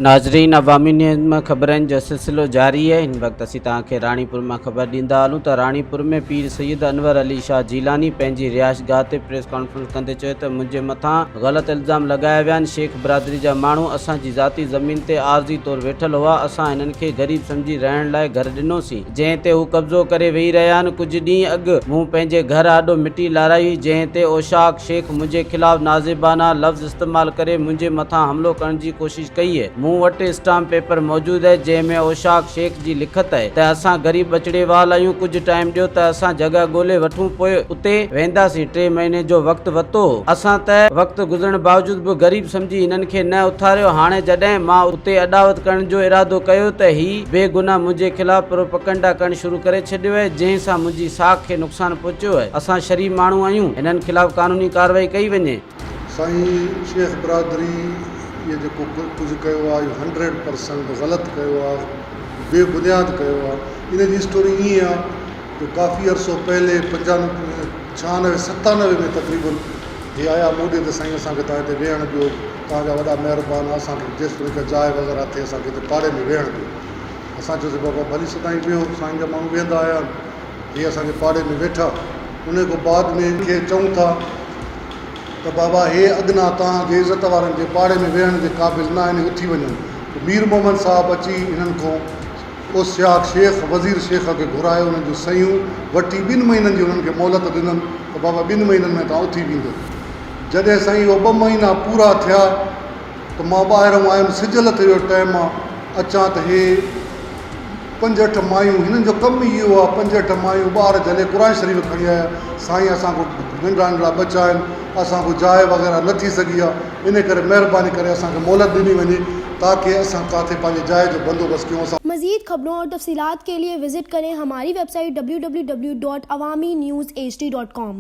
नाजरीन, अवामी न्यूज़ में खबरनि जो सिलसिलो जारी है। इन वक्त असीं तव्हांखे राणीपुर में खबर ॾींदा हलूं त राणीपुर में पीर सैयद अनवर अली शाह जीलानी पंहिंजी रिहाइशगाह ते प्रेस कॉन्फ्रेंस कंदे चयो त मुंहिंजे मथां ग़लति इल्ज़ाम लगाया विया आहिनि। शेख बिरादरी जा माण्हू असांजी ज़ाती ज़मीन ते आरज़ी तौर वेठल हुआ। असां हिननि खे ग़रीब सम्झी रहण लाइ घर ॾिनोसीं, जंहिं ते हू कब्ज़ो करे वेही रहिया आहिनि। कुझु ॾींहं अॻु मूं पंहिंजे घर आॾो मिटी लाराई हुई, जंहिं ते ओशाक शेख मुंहिंजे ख़िलाफ़ नाज़िबाना लफ़्ज़ इस्तेमालु करे मुंहिंजे मथां हमिलो करण जी कोशिशि कई है। मूं वटि स्टाम्प पेपर मौजूद है जंहिंमें ओशाक शेख जी लिखत है त असां ग़रीब बचड़े वाल आहियूं, कुछ टाइम ॾियो त असां जगह ॻोल्हे वठूं, पोइ उते वेंदासीं। 3 महीने जो वक़्तु वरितो हो। असां त वक़्तु गुज़रण बावजूद बि ग़रीब सम्झी हिननि खे न उथारियो। हाणे जॾहिं मां उते अॾावत करण जो इरादो कयो त ही बेगुनाह मुंहिंजे ख़िलाफ़ प्रोपगंडा करण शुरू करे छॾियो है, जंहिं सां मुंहिंजी साख खे नुक़सानु पहुचियो है। असां शरीफ़ माण्हू आहियूं, हिननि ख़िलाफ़ कानूनी कार्रवाई कई वञे। साईं शेख बिरादरी ये जेको कुझु कयो आहे इहो 100% ग़लति कयो आहे, बेबुनियाद कयो आहे। इन जी स्टोरी ईअं आहे जो काफ़ी अरसो पहले 95-96 में तक़रीबन हे आया मोदी त साईं असांखे तव्हां हिते वेहण ॾियो, तव्हांजा वॾा महिरबानी, असांखे जेसिताईं हिकु जाइ वग़ैरह थिए असांखे हिते पाड़े में वेहण ॾियो। असां चयोसीं बाबा भली सदाईं वियो, साईं जा माण्हू वेहंदा आया, हे असांखे पाड़े में वेठा। उन खां बाद में खे चऊं था त बाबा हे अॻिना तव्हांजे इज़त वारनि जे पाड़े में वेहण जे क़ाबिल न आहिनि, उथी वञो। मीर मोहम्मद साहब अची हिननि खां ओसियाक शेख वज़ीर शेख खे घुरायो, उन्हनि जूं सयूं वठी 2 महीननि जी उन्हनि खे मोहलत ॾिननि त बाबा 2 महीननि में तव्हां उथी वेंदो। जॾहिं साईं उहो 2 महीना पूरा थिया त मां ॿाहिरों आयुमि, सिजल ते वियो टाइम आहे, अचां त हे 5-8 मायूं, हिननि जो कमु ई इहो आहे, 5-8 मायूं ॿार जॾहिं क़ुर शरीफ़ खणी आया, साईं असांखो नंढड़ा नंढड़ा बचा आहिनि, असांखो जाइ वग़ैरह न थी सघी आहे, इन करे महिरबानी करे असांखे मोहलत ॾिनी वञे ताकि असां किथे पंहिंजे जाइ जो बंदोबस्त कयूं। मज़ीद खबरों और तफसीलात के लिए विजिट करें हमारी वेबसाइट www.awamiNewsHD.com।